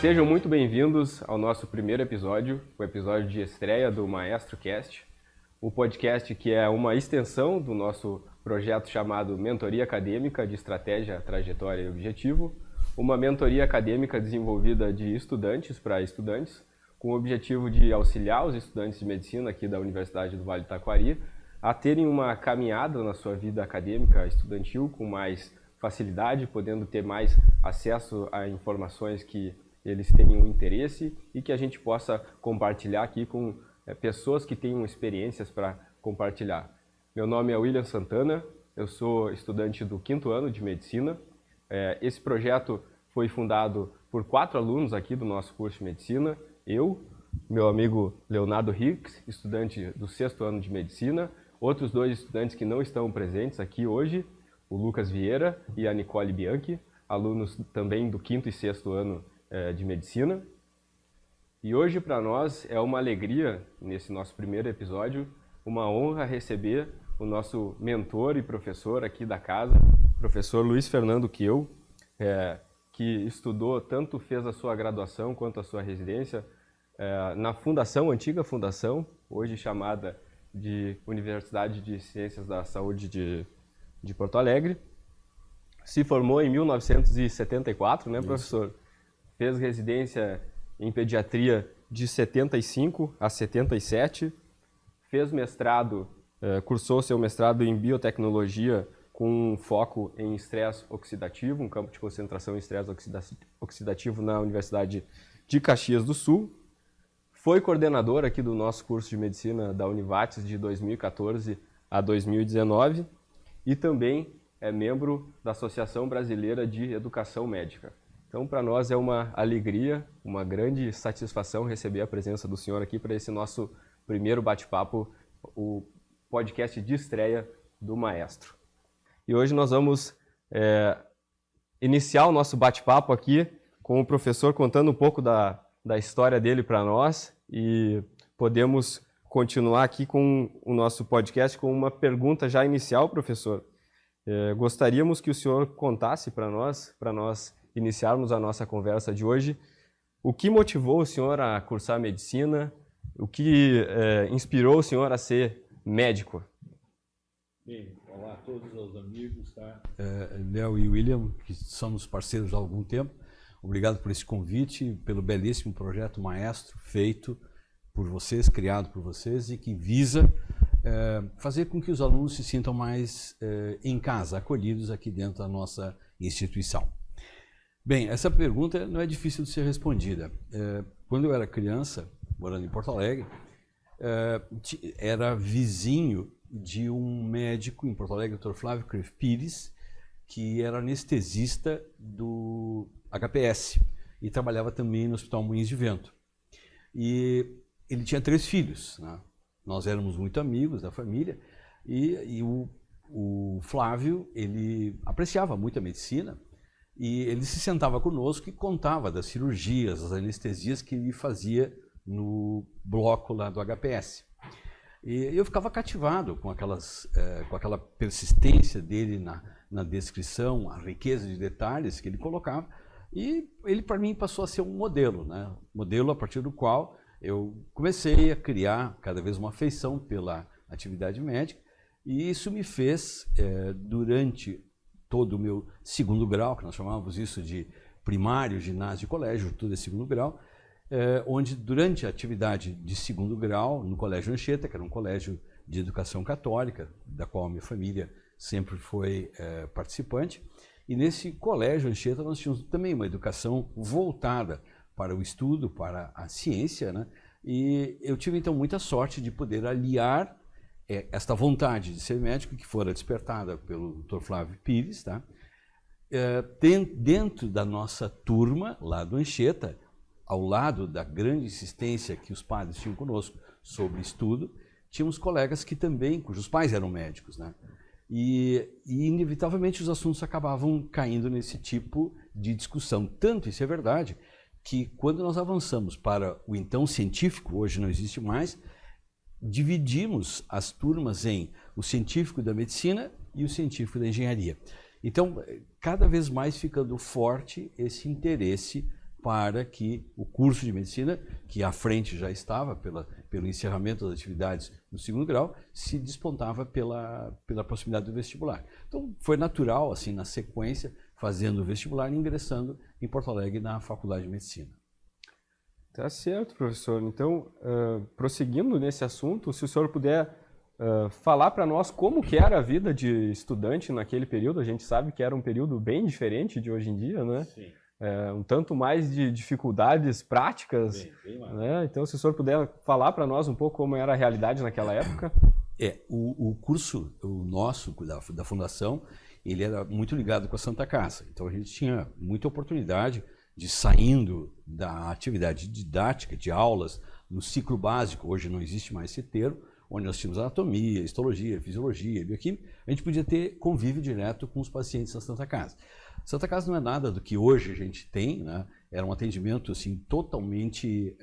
Sejam muito bem-vindos ao nosso primeiro episódio, o episódio de estreia do Maestro Cast, o podcast que é uma extensão do nosso projeto chamado Mentoria Acadêmica de Estratégia, Trajetória e Objetivo, uma mentoria acadêmica desenvolvida de estudantes para estudantes, com o objetivo de auxiliar os estudantes de medicina aqui da Universidade do Vale do Taquari a terem uma caminhada na sua vida acadêmica estudantil com mais facilidade, podendo ter mais acesso a informações que eles tenham interesse e que a gente possa compartilhar aqui com pessoas que tenham experiências para compartilhar. Meu nome é William Santana, eu sou estudante do 5º ano de Medicina. Esse projeto foi fundado por 4 alunos aqui do nosso curso de Medicina. Eu, meu amigo Leonardo Hicks, estudante do 6º ano de Medicina, outros 2 estudantes que não estão presentes aqui hoje, o Lucas Vieira e a Nicole Bianchi, alunos também do 5º e 6º ano de Medicina. E hoje para nós é uma alegria, nesse nosso primeiro episódio, uma honra receber o nosso mentor e professor aqui da casa, professor Luiz Fernando Kiel, que estudou, tanto fez a sua graduação quanto a sua residência na fundação, antiga fundação, hoje chamada de Universidade de Ciências da Saúde de Porto Alegre. Se formou em 1974, né, professor? Fez residência em pediatria de 75 a 77, fez mestrado, cursou seu mestrado em biotecnologia com um foco em estresse oxidativo, um campo de concentração em estresse oxidativo na Universidade de Caxias do Sul. Foi coordenador aqui do nosso curso de medicina da Univates de 2014 a 2019 e também é membro da Associação Brasileira de Educação Médica. Então, para nós é uma alegria, uma grande satisfação receber a presença do senhor aqui para esse nosso primeiro bate-papo, o podcast de estreia do Maestro. E hoje nós vamos iniciar o nosso bate-papo aqui com o professor contando um pouco da história dele para nós e podemos continuar aqui com o nosso podcast com uma pergunta já inicial, professor. Gostaríamos que o senhor contasse para nós iniciarmos a nossa conversa de hoje, o que motivou o senhor a cursar medicina, o que inspirou o senhor a ser médico? Bem, olá a todos os amigos, tá? Léo e William, que somos parceiros há algum tempo, obrigado por esse convite, pelo belíssimo projeto Maestro feito por vocês, criado por vocês e que visa fazer com que os alunos se sintam mais em casa, acolhidos aqui dentro da nossa instituição. Bem, essa pergunta não é difícil de ser respondida. Quando eu era criança, morando em Porto Alegre, era vizinho de um médico em Porto Alegre, o Dr. Flávio Creve Pires, que era anestesista do HPS e trabalhava também no Hospital Moinhos de Vento. E ele tinha 3 filhos, né? Nós éramos muito amigos da família e o Flávio, ele apreciava muito a medicina. E ele se sentava conosco e contava das cirurgias, das anestesias que ele fazia no bloco lá do HPS. E eu ficava cativado com aquela persistência dele na descrição, a riqueza de detalhes que ele colocava. E ele, para mim, passou a ser um modelo, né? Modelo a partir do qual eu comecei a criar cada vez uma afeição pela atividade médica. E isso me fez, durante todo o meu 2º grau, que nós chamávamos isso de primário, ginásio e colégio, tudo é 2º grau, onde durante a atividade de 2º grau, no Colégio Anchieta, que era um colégio de educação católica, da qual a minha família sempre foi participante, e nesse Colégio Anchieta nós tínhamos também uma educação voltada para o estudo, para a ciência, né? E eu tive então muita sorte de poder aliar esta vontade de ser médico, que fora despertada pelo Dr. Flávio Pires, tá? Dentro da nossa turma, lá do Anchieta, ao lado da grande insistência que os padres tinham conosco sobre estudo, tínhamos colegas que também, cujos pais eram médicos, né? E inevitavelmente os assuntos acabavam caindo nesse tipo de discussão. Tanto isso é verdade, que quando nós avançamos para o então científico, hoje não existe mais, dividimos as turmas em o científico da medicina e o científico da engenharia. Então, cada vez mais ficando forte esse interesse para que o curso de medicina, que à frente já estava pelo encerramento das atividades no segundo grau, se despontava pela proximidade do vestibular. Então, foi natural, assim, na sequência, fazendo o vestibular e ingressando em Porto Alegre na Faculdade de Medicina. Tá certo, professor. Então, prosseguindo nesse assunto, se o senhor puder falar para nós como que era a vida de estudante naquele período. A gente sabe que era um período bem diferente de hoje em dia, né? Sim. Um tanto mais de dificuldades práticas, bem mais. Né? Então, se o senhor puder falar para nós um pouco como era a realidade naquela época. O curso, o nosso, da Fundação, ele era muito ligado com a Santa Casa. Então, a gente tinha muita oportunidade de, saindo da atividade didática, de aulas, no ciclo básico, hoje não existe mais esse termo, onde nós tínhamos anatomia, histologia, fisiologia, bioquímica, a gente podia ter convívio direto com os pacientes da Santa Casa. Santa Casa não é nada do que hoje a gente tem, né? Era um atendimento assim, totalmente...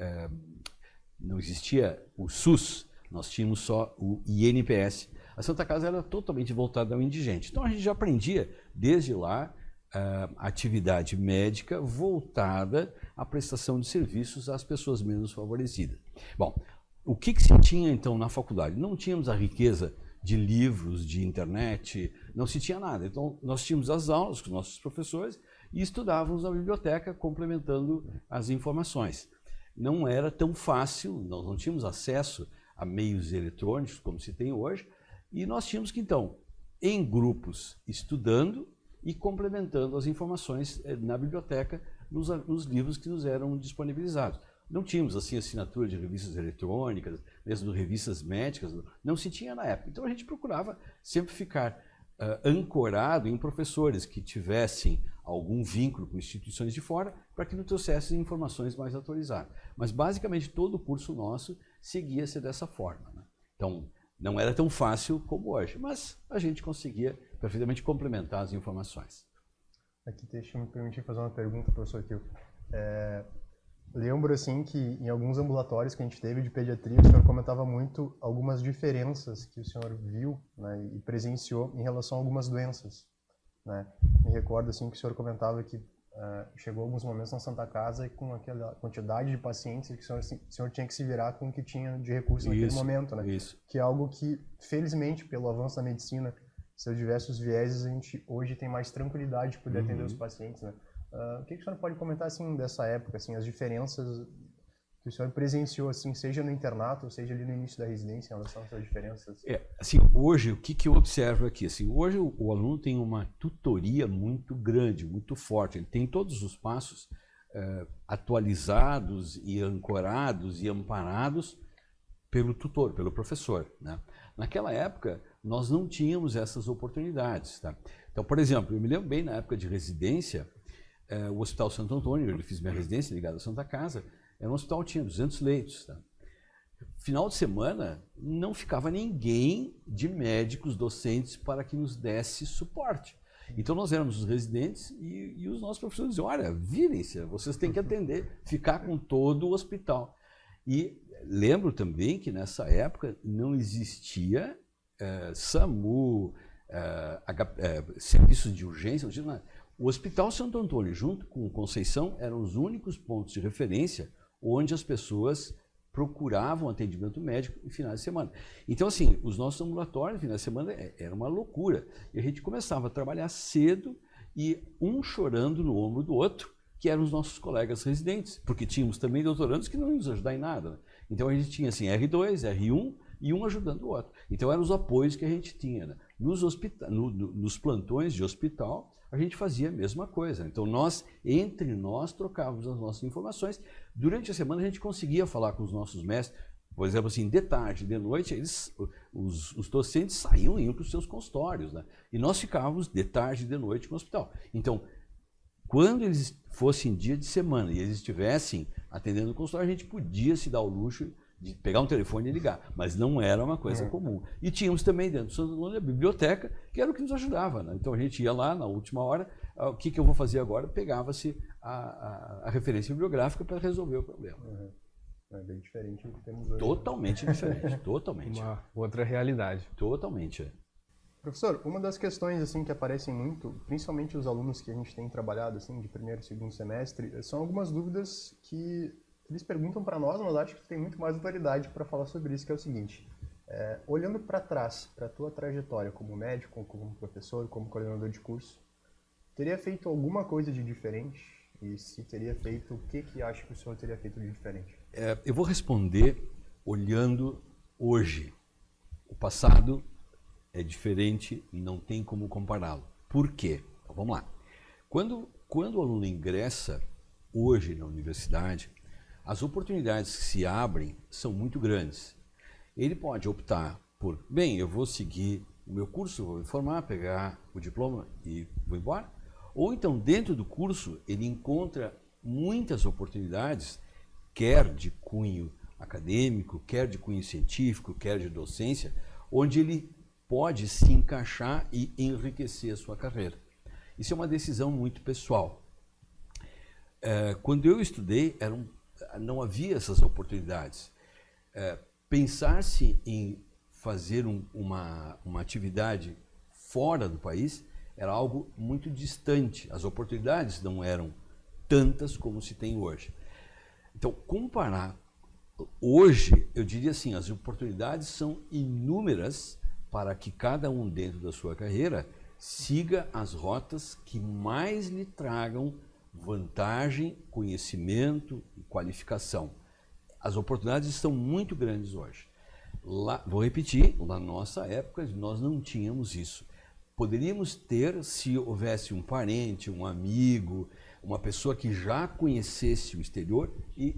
não existia o SUS, nós tínhamos só o INPS. A Santa Casa era totalmente voltada ao indigente. Então a gente já aprendia, desde lá, a atividade médica voltada à prestação de serviços às pessoas menos favorecidas. Bom, o que se tinha então na faculdade? Não tínhamos a riqueza de livros, de internet, não se tinha nada. Então nós tínhamos as aulas com os nossos professores e estudávamos na biblioteca complementando as informações. Não era tão fácil, nós não tínhamos acesso a meios eletrônicos como se tem hoje, e nós tínhamos que então, em grupos, estudando e complementando as informações na biblioteca, nos livros que nos eram disponibilizados. Não tínhamos assim assinatura de revistas eletrônicas, mesmo revistas médicas, não se tinha na época. Então a gente procurava sempre ficar ancorado em professores que tivessem algum vínculo com instituições de fora para que nos trouxessem informações mais atualizadas. Mas basicamente todo o curso nosso seguia-se dessa forma, né? Então não era tão fácil como hoje, mas a gente conseguia perfeitamente complementar as informações. Aqui deixa eu me permitir fazer uma pergunta, professor Kio. Lembro assim que em alguns ambulatórios que a gente teve de pediatria, o senhor comentava muito algumas diferenças que o senhor viu, né, e presenciou em relação a algumas doenças, né? Me recordo assim que o senhor comentava que chegou alguns momentos na Santa Casa e com aquela quantidade de pacientes que o senhor tinha que se virar com o que tinha de recurso naquele momento, né? Isso. Que é algo que, felizmente, pelo avanço da medicina, seus diversos vieses, a gente hoje tem mais tranquilidade de poder atender os pacientes, né? O que o senhor pode comentar assim dessa época, assim, as diferenças que o senhor presenciou, assim, seja no internato, ou seja ali no início da residência, em relação a essas diferenças? Assim, hoje, o que eu observo aqui? Assim, hoje o aluno tem uma tutoria muito grande, muito forte. Ele tem todos os passos atualizados e ancorados e amparados pelo tutor, pelo professor, né? Naquela época, nós não tínhamos essas oportunidades, tá? Então, por exemplo, eu me lembro bem na época de residência, o Hospital Santo Antônio, eu fiz minha residência ligada à Santa Casa, era um hospital que tinha 200 leitos, tá? Final de semana, não ficava ninguém de médicos, docentes, para que nos desse suporte. Então, nós éramos os residentes e os nossos professores diziam, olha, virem-se, vocês têm que atender, ficar com todo o hospital. E lembro também que nessa época não existia SAMU, serviços de urgência, não tinha nada. O Hospital Santo Antônio, junto com Conceição, eram os únicos pontos de referência onde as pessoas procuravam atendimento médico em finais de semana. Então, assim, os nossos ambulatórios, em finais de semana, era uma loucura. E a gente começava a trabalhar cedo e um chorando no ombro do outro, que eram os nossos colegas residentes, porque tínhamos também doutorandos que não iam nos ajudar em nada, né? Então, a gente tinha, assim, R2, R1 e um ajudando o outro. Então, eram os apoios que a gente tinha, né? Nos plantões de hospital, a gente fazia a mesma coisa. Então, entre nós, trocávamos as nossas informações. Durante a semana, a gente conseguia falar com os nossos mestres. Por exemplo, assim, de tarde, de noite, os docentes saíam e iam para os seus consultórios, né? E nós ficávamos de tarde e de noite no hospital. Então, quando eles fossem dia de semana e eles estivessem atendendo o consultório, a gente podia se dar o luxo de pegar um telefone e ligar, mas não era uma coisa comum. E tínhamos também dentro do Santo Antônio a biblioteca, que era o que nos ajudava, né? Então a gente ia lá na última hora, o que eu vou fazer agora? Pegava-se a referência bibliográfica para resolver o problema. É bem diferente do que temos hoje. Totalmente diferente, totalmente. Uma outra realidade. Totalmente, Professor, uma das questões assim que aparecem muito, principalmente os alunos que a gente tem trabalhado assim de primeiro e segundo semestre, são algumas dúvidas que eles perguntam para nós, mas acho que tem muito mais autoridade para falar sobre isso, que é o seguinte: olhando para trás, para a tua trajetória como médico, como professor, como coordenador de curso, teria feito alguma coisa de diferente? E se teria feito, o que acha que o senhor teria feito de diferente? Eu vou responder olhando hoje. O passado é diferente e não tem como compará-lo. Por quê? Então, vamos lá. Quando o aluno ingressa hoje na universidade, as oportunidades que se abrem são muito grandes. Ele pode optar por, bem, eu vou seguir o meu curso, vou me formar, pegar o diploma e vou embora. Ou então, dentro do curso, ele encontra muitas oportunidades, quer de cunho acadêmico, quer de cunho científico, quer de docência, onde ele pode se encaixar e enriquecer a sua carreira. Isso é uma decisão muito pessoal. Quando eu estudei, não havia essas oportunidades. Pensar-se em fazer uma atividade fora do país era algo muito distante. As oportunidades não eram tantas como se tem hoje. Então, comparar hoje, eu diria assim, as oportunidades são inúmeras para que cada um dentro da sua carreira siga as rotas que mais lhe tragam vantagem, conhecimento e qualificação. As oportunidades estão muito grandes hoje. Vou repetir, na nossa época nós não tínhamos isso. Poderíamos ter se houvesse um parente, um amigo, uma pessoa que já conhecesse o exterior e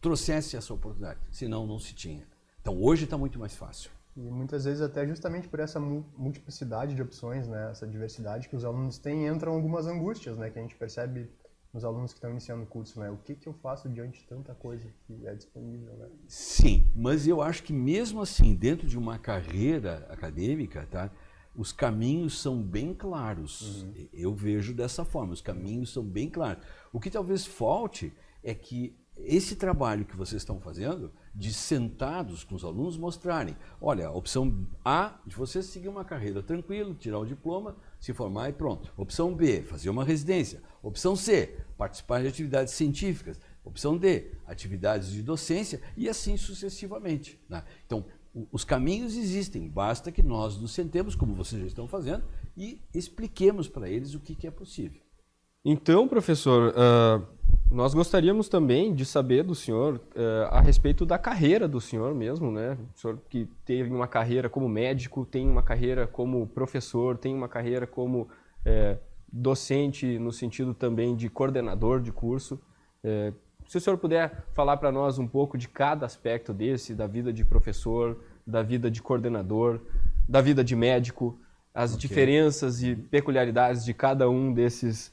trouxesse essa oportunidade, senão não se tinha. Então hoje está muito mais fácil. E muitas vezes até justamente por essa multiplicidade de opções, né, essa diversidade que os alunos têm, entram algumas angústias, né, que a gente percebe nos alunos que estão iniciando o curso, né, o que eu faço diante de tanta coisa que é disponível, né? Sim, mas eu acho que mesmo assim, dentro de uma carreira acadêmica, tá, os caminhos são bem claros. Eu vejo dessa forma, os caminhos são bem claros. O que talvez falte é que esse trabalho que vocês estão fazendo, de sentados com os alunos, mostrarem, olha, a opção A, de você seguir uma carreira tranquilo, tirar o diploma, se formar e pronto. Opção B, fazer uma residência. Opção C, participar de atividades científicas. Opção D, atividades de docência e assim sucessivamente, né? Então, os caminhos existem, basta que nós nos sentemos, como vocês já estão fazendo, e expliquemos para eles o que é possível. Então, professor, nós gostaríamos também de saber do senhor a respeito da carreira do senhor mesmo, né? O senhor que teve uma carreira como médico, tem uma carreira como professor, tem uma carreira como docente, no sentido também de coordenador de curso. Se o senhor puder falar para nós um pouco de cada aspecto desse, da vida de professor, da vida de coordenador, da vida de médico, as diferenças e peculiaridades de cada um desses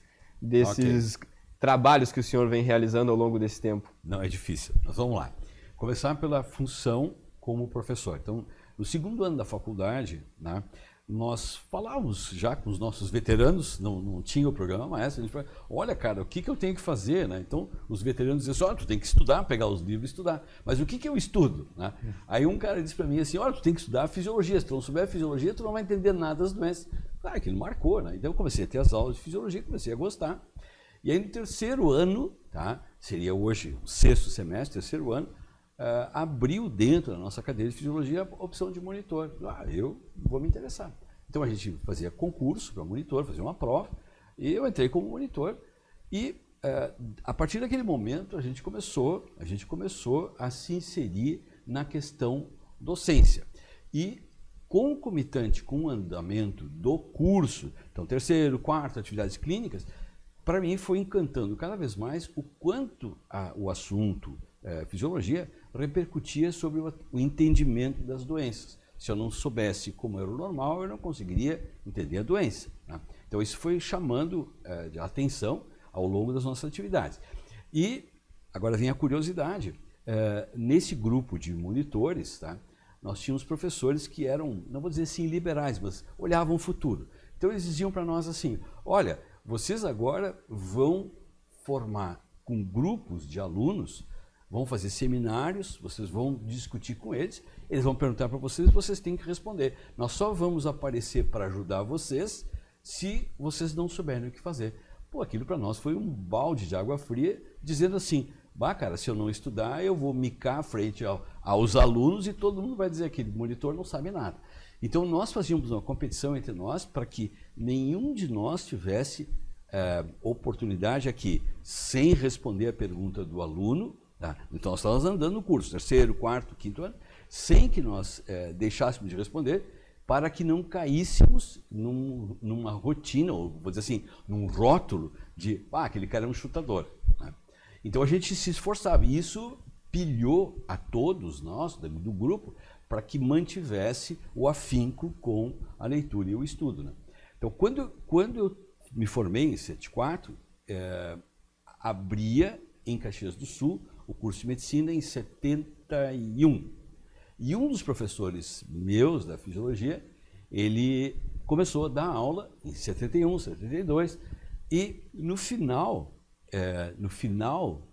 trabalhos que o senhor vem realizando ao longo desse tempo. Não, é difícil. Mas vamos lá. Começar pela função como professor. Então, no segundo ano da faculdade, né, nós falávamos já com os nossos veteranos, não tinha o programa maestro, a gente falava, olha, cara, o que eu tenho que fazer? Né? Então, os veteranos diziam, olha, tu tem que estudar, pegar os livros e estudar. Mas o que eu estudo? Né? Aí um cara disse para mim assim, olha, tu tem que estudar fisiologia, se tu não souber fisiologia, tu não vai entender nada das doenças. Claro, aquilo marcou, né? Então eu comecei a ter as aulas de fisiologia, comecei a gostar. E aí no terceiro ano, tá? Seria hoje o sexto semestre, terceiro ano, abriu dentro da nossa cadeira de fisiologia a opção de monitor. Eu vou me interessar. Então a gente fazia concurso para monitor, fazia uma prova, e eu entrei como monitor. E a partir daquele momento a gente começou a se inserir na questão docência. E concomitante com o andamento do curso, então terceiro, quarto, atividades clínicas, para mim foi encantando cada vez mais o quanto o assunto fisiologia repercutia sobre o entendimento das doenças. Se eu não soubesse como era o normal, eu não conseguiria entender a doença, né? Então isso foi chamando a atenção ao longo das nossas atividades. E agora vem a curiosidade, nesse grupo de monitores, tá, nós tínhamos professores que eram, não vou dizer assim liberais, mas olhavam o futuro. Então eles diziam para nós assim, olha, vocês agora vão formar com grupos de alunos vão fazer seminários, vocês vão discutir com eles, eles vão perguntar para vocês e vocês têm que responder. Nós só vamos aparecer para ajudar vocês se vocês não souberem o que fazer. Pô, aquilo para nós foi um balde de água fria, dizendo assim, bah, cara, se eu não estudar, eu vou micar frente aos alunos e todo mundo vai dizer que o monitor não sabe nada. Então, nós fazíamos uma competição entre nós para que nenhum de nós tivesse oportunidade aqui, sem responder a pergunta do aluno. Tá? Então, nós estávamos andando no curso, 3º, 4º, 5º ano, sem que nós deixássemos de responder, para que não caíssemos numa rotina, ou vou dizer assim, num rótulo de, aquele cara é um chutador. Né? Então, a gente se esforçava, e isso pilhou a todos nós, do grupo, para que mantivesse o afinco com a leitura e o estudo. Né? Então, quando eu me formei em 74, abria em Caxias do Sul o curso de medicina em 71. E um dos professores meus da fisiologia, ele começou a dar aula em 71, 72, e no final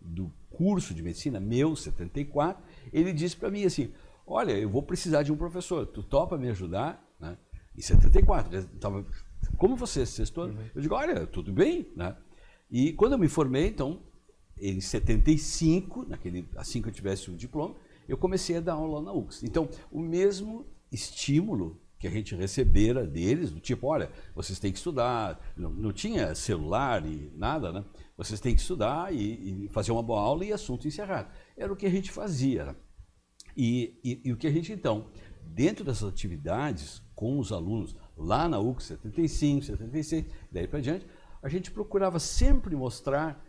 do curso de medicina, meu, 74, ele disse para mim assim, olha, eu vou precisar de um professor, tu topa me ajudar? Né? Em 74, como você, sextou? Eu digo, olha, tudo bem. Né? E quando eu me formei, então, em 75, assim que eu tivesse o diploma, eu comecei a dar aula na UX. Então, o mesmo estímulo que a gente recebera deles, do tipo, olha, vocês têm que estudar, não tinha celular e nada, né? Vocês têm que estudar e fazer uma boa aula e assunto encerrado. Era o que a gente fazia. Né? E o que a gente, então, dentro dessas atividades com os alunos, lá na UX 75, 76, daí para diante, a gente procurava sempre mostrar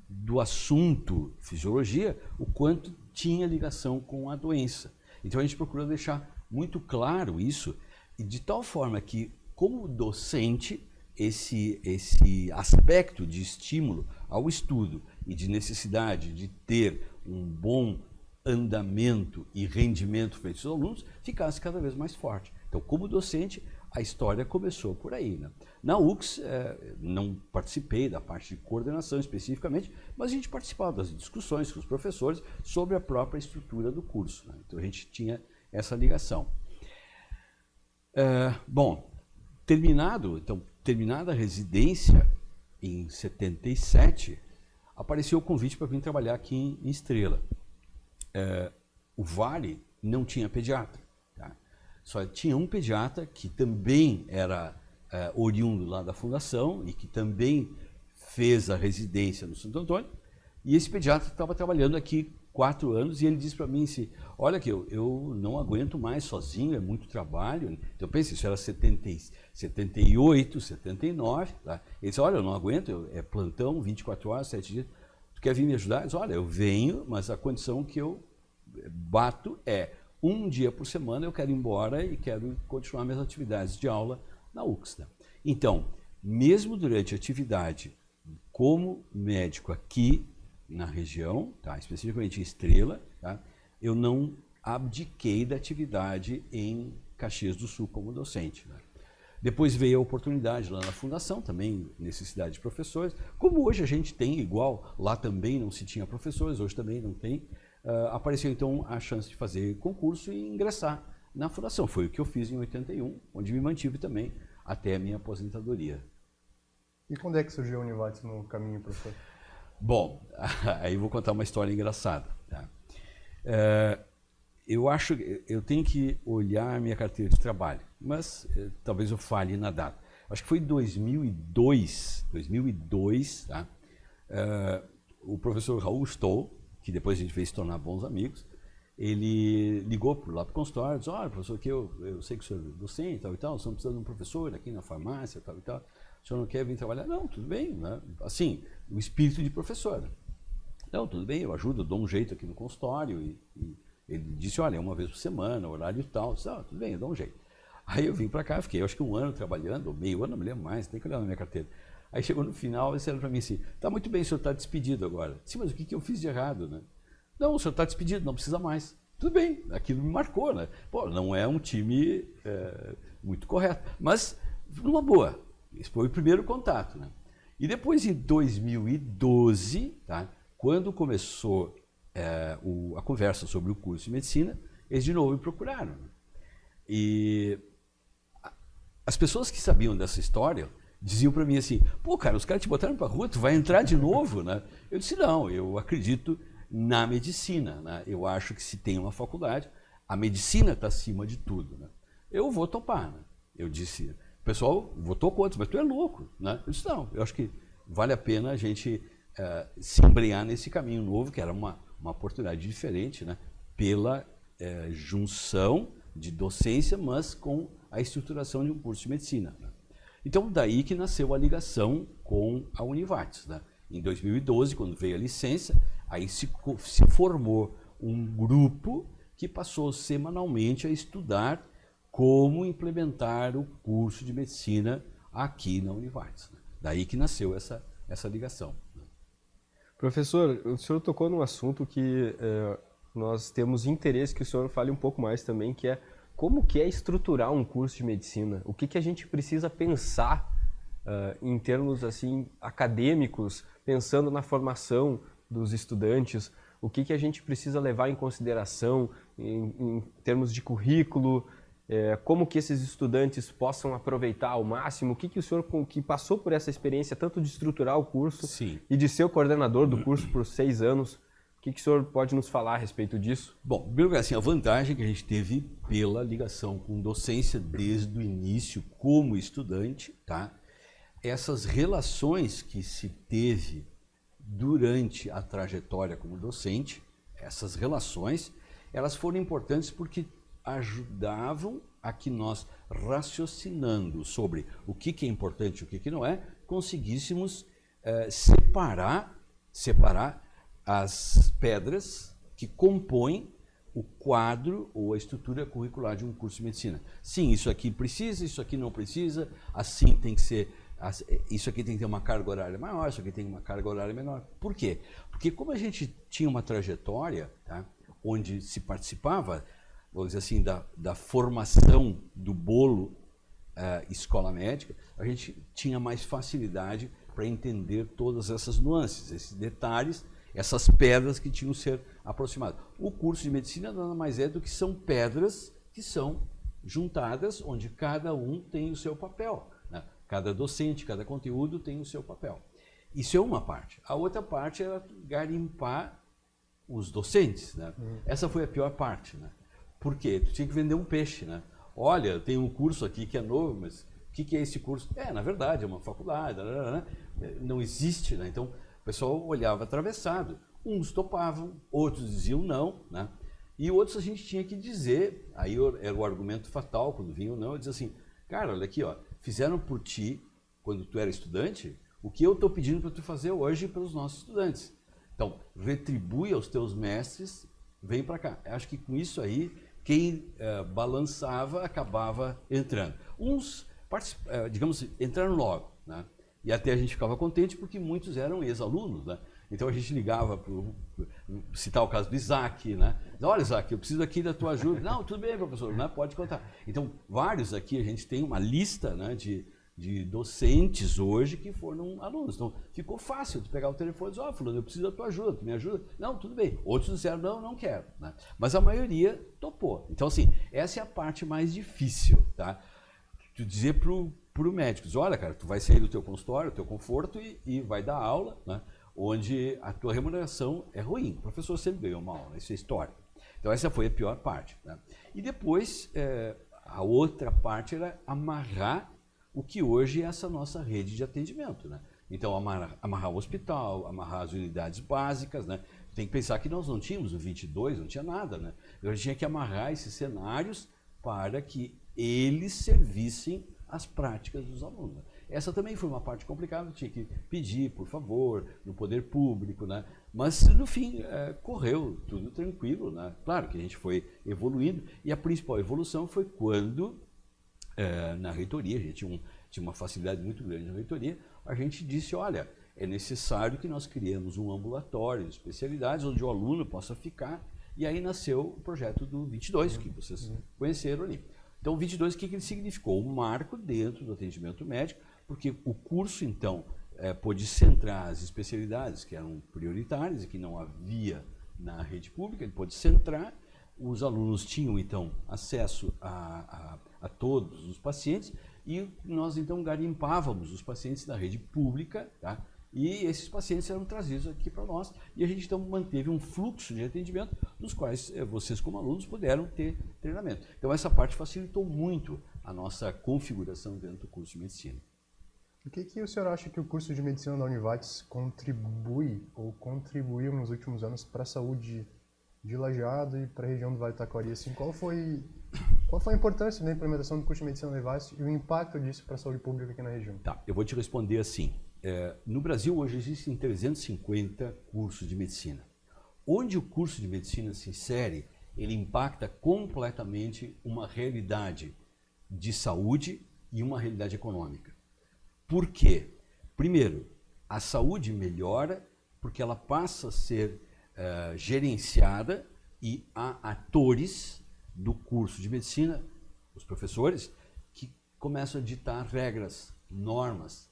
do assunto fisiologia o quanto tinha ligação com a doença. Então a gente procurou deixar muito claro isso, e de tal forma que, como docente, esse aspecto de estímulo ao estudo e de necessidade de ter um bom andamento e rendimento frente aos alunos ficasse cada vez mais forte. Então, como docente, a história começou por aí. Né? Na UX, não participei da parte de coordenação especificamente, mas a gente participava das discussões com os professores sobre a própria estrutura do curso. Né? Então, a gente tinha essa ligação. Bom, terminada a residência, em 77, apareceu o convite para vir trabalhar aqui em Estrela. O Vale não tinha pediatra. Tá? Só tinha um pediatra que também era oriundo lá da fundação e que também fez a residência no Santo Antônio. E esse pediatra estava trabalhando aqui 4 anos e ele disse para mim assim, olha que eu não aguento mais sozinho, é muito trabalho. Então eu pensei, isso era 78, 79. Tá? Ele disse, olha, eu não aguento, é plantão, 24 horas, 7 dias. Tu quer vir me ajudar? Ele disse, olha, eu venho, mas a condição que eu bato é 1 dia por semana eu quero ir embora e quero continuar minhas atividades de aula na UX. Né? Então, mesmo durante a atividade como médico aqui na região, tá? Especificamente em Estrela, tá? Eu não abdiquei da atividade em Caxias do Sul como docente. Né? Depois veio a oportunidade lá na fundação, também necessidade de professores. Como hoje a gente tem igual, lá também não se tinha professores, hoje também não tem. Apareceu então a chance de fazer concurso e ingressar na fundação. Foi o que eu fiz em 81, onde me mantive também até a minha aposentadoria. E quando é que surgiu a Univates no caminho, professor? Bom, aí vou contar uma história engraçada. Tá? Eu tenho que olhar a minha carteira de trabalho, mas talvez eu falhe na data. Acho que foi em 2002, tá? O professor Raul Stoll, que depois a gente veio se tornar bons amigos, ele ligou lá para o consultório e disse, olha, professor, que eu sei que o senhor é docente, tal e tal, nós estamos precisando de um professor aqui na farmácia, tal e tal. O senhor não quer vir trabalhar? Não, tudo bem. Né? Assim, o espírito de professor. Não, tudo bem, eu ajudo, eu dou um jeito aqui no consultório. E ele disse, olha, é 1 vez por semana, horário tal. Eu disse, tudo bem, eu dou um jeito. Aí eu vim para cá, fiquei acho que 1 ano trabalhando, ou meio ano, não me lembro mais, tem que olhar na minha carteira. Aí chegou no final, eles disseram para mim assim, tá muito bem, o senhor está despedido agora. Sim, mas o que eu fiz de errado? Né? Não, o senhor está despedido, não precisa mais. Tudo bem, aquilo me marcou. Né? Pô, não é um time muito correto, mas numa boa. Esse foi o primeiro contato. Né? E depois, em 2012, tá, quando começou a conversa sobre o curso de medicina, eles de novo me procuraram. E as pessoas que sabiam dessa história diziam para mim assim, pô, cara, os caras te botaram para a rua, tu vai entrar de novo, né? Eu disse, não, eu acredito na medicina, né? Eu acho que se tem uma faculdade, a medicina está acima de tudo, né? Eu vou topar, né? Eu disse, o pessoal votou contra, mas tu é louco, né? Eu disse, não, eu acho que vale a pena a gente se embrenhar nesse caminho novo, que era uma oportunidade diferente, né? Pela junção de docência, mas com a estruturação de um curso de medicina, né? Então, daí que nasceu a ligação com a Univates, né? Em 2012, quando veio a licença, aí se formou um grupo que passou semanalmente a estudar como implementar o curso de medicina aqui na Univates, né? Daí que nasceu essa ligação. Professor, o senhor tocou num assunto que nós temos interesse que o senhor fale um pouco mais também, que é como que é estruturar um curso de medicina? O que a gente precisa pensar em termos assim acadêmicos, pensando na formação dos estudantes? O que a gente precisa levar em consideração em termos de currículo? Como que esses estudantes possam aproveitar ao máximo? O que o senhor, que passou por essa experiência tanto de estruturar o curso Sim. e de ser o coordenador do curso por 6 anos, o que o senhor pode nos falar a respeito disso? Bom, primeiro, assim, a vantagem que a gente teve pela ligação com docência desde o início como estudante, tá? Essas relações que se teve durante a trajetória como docente, essas relações, elas foram importantes porque ajudavam a que nós, raciocinando sobre o que é importante e o que não é, conseguíssemos separar as pedras que compõem o quadro ou a estrutura curricular de um curso de medicina. Sim, isso aqui precisa, isso aqui não precisa, assim tem que ser, isso aqui tem que ter uma carga horária maior, isso aqui tem uma carga horária menor. Por quê? Porque como a gente tinha uma trajetória, tá, onde se participava, vamos dizer assim, da formação do bolo escola médica, a gente tinha mais facilidade para entender todas essas nuances, esses detalhes, essas pedras que tinham que ser aproximadas. O curso de medicina nada mais é do que são pedras que são juntadas, onde cada um tem o seu papel, né? Cada docente, cada conteúdo tem o seu papel. Isso é uma parte. A outra parte era garimpar os docentes, né? Essa foi a pior parte, né? Por quê? Tu tinha que vender um peixe, né? Olha, tem um curso aqui que é novo, mas o que é esse curso? Na verdade, é uma faculdade, não existe, né? Então, o pessoal olhava atravessado. Uns topavam, outros diziam não, né? E outros a gente tinha que dizer, aí era o argumento fatal, quando vinha ou não, eu dizia assim, cara, olha aqui, ó, fizeram por ti, quando tu era estudante, o que eu estou pedindo para tu fazer hoje pelos nossos estudantes. Então, retribui aos teus mestres, vem para cá. Eu acho que com isso aí, quem balançava acabava entrando. Uns, digamos, entraram logo, né? E até a gente ficava contente porque muitos eram ex-alunos, né? Então a gente ligava para citar o caso do Isaac, né? Olha, Isaac, eu preciso aqui da tua ajuda. Não, tudo bem, professor, né? Pode contar. Então, vários aqui, a gente tem uma lista, né, de docentes hoje que foram alunos. Então, ficou fácil de pegar o telefone e dizer, fulano, eu preciso da tua ajuda, tu me ajuda? Não, tudo bem. Outros disseram, não quero, né? Mas a maioria topou. Então, assim, essa é a parte mais difícil, tá? Tu dizer pro médico, olha, cara, tu vai sair do teu consultório, do teu conforto e vai dar aula, né? Onde a tua remuneração é ruim. O professor sempre ganhou uma aula, isso é história. Então, essa foi a pior parte, né? E depois, a outra parte era amarrar o que hoje é essa nossa rede de atendimento, né? Então, amarrar o hospital, amarrar as unidades básicas, né? Tem que pensar que nós não tínhamos o 22, não tinha nada, né? A gente tinha que amarrar esses cenários para que eles servissem às práticas dos alunos. Essa também foi uma parte complicada, tinha que pedir, por favor, no poder público, né? Mas, no fim, correu tudo tranquilo, né? Claro que a gente foi evoluindo, e a principal evolução foi quando, na reitoria, a gente tinha uma facilidade muito grande na reitoria, a gente disse, olha, é necessário que nós criemos um ambulatório de especialidades onde o aluno possa ficar, e aí nasceu o projeto do 22, que vocês conheceram ali. Então, o 22, o que ele significou? Um marco dentro do atendimento médico, porque o curso, então, pôde centrar as especialidades que eram prioritárias e que não havia na rede pública, ele pôde centrar, os alunos tinham então acesso a todos os pacientes e nós então garimpávamos os pacientes da rede pública, tá? E esses pacientes eram trazidos aqui para nós e a gente então manteve um fluxo de atendimento dos quais vocês como alunos puderam ter treinamento. Então essa parte facilitou muito a nossa configuração dentro do curso de medicina. O que o senhor acha que o curso de medicina da Univates contribui ou contribuiu nos últimos anos para a saúde de Lajeado e para a região do Vale do Taquari? Assim, qual foi a importância da implementação do curso de medicina da Univates e o impacto disso para a saúde pública aqui na região? Tá, eu vou te responder assim. No Brasil hoje existem 350 cursos de medicina. Onde o curso de medicina se insere, ele impacta completamente uma realidade de saúde e uma realidade econômica. Por quê? Primeiro, a saúde melhora porque ela passa a ser gerenciada e há atores do curso de medicina, os professores, que começam a ditar regras, normas,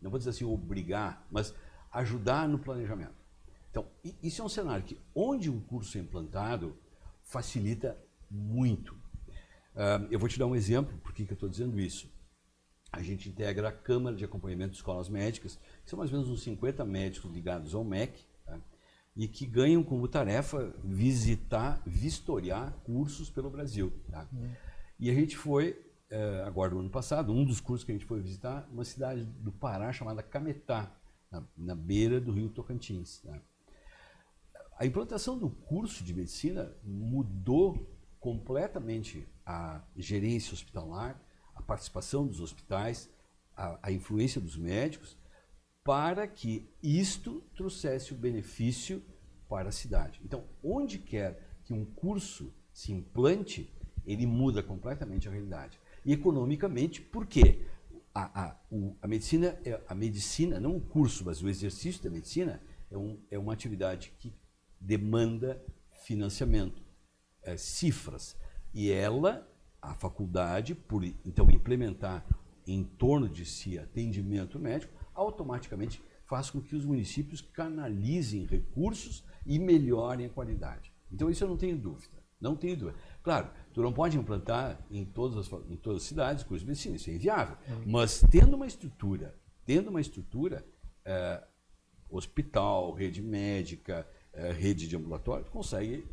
não vou dizer assim obrigar, mas ajudar no planejamento. Então, isso é um cenário que onde um curso é implantado facilita muito. Eu vou te dar um exemplo, por que eu estou dizendo isso. A gente integra a Câmara de Acompanhamento de Escolas Médicas, que são mais ou menos uns 50 médicos ligados ao MEC, tá? E que ganham como tarefa vistoriar cursos pelo Brasil. Tá? E a gente foi, agora no ano passado, um dos cursos que a gente foi visitar, uma cidade do Pará chamada Cametá, na beira do rio Tocantins. Tá? A implantação do curso de medicina mudou completamente a gerência hospitalar, a participação dos hospitais, a influência dos médicos, para que isto trouxesse o benefício para a cidade. Então, onde quer que um curso se implante, ele muda completamente a realidade. E economicamente, por quê? A medicina, não o curso, mas o exercício da medicina, é uma atividade que demanda financiamento, cifras. E a faculdade, por então implementar em torno de si atendimento médico, automaticamente faz com que os municípios canalizem recursos e melhorem a qualidade. Então isso eu não tenho dúvida, não tenho dúvida. Claro, tu não pode implantar em todas as cidades curso de medicina, isso é inviável, mas tendo uma estrutura, hospital, rede médica, rede de ambulatório, tu consegue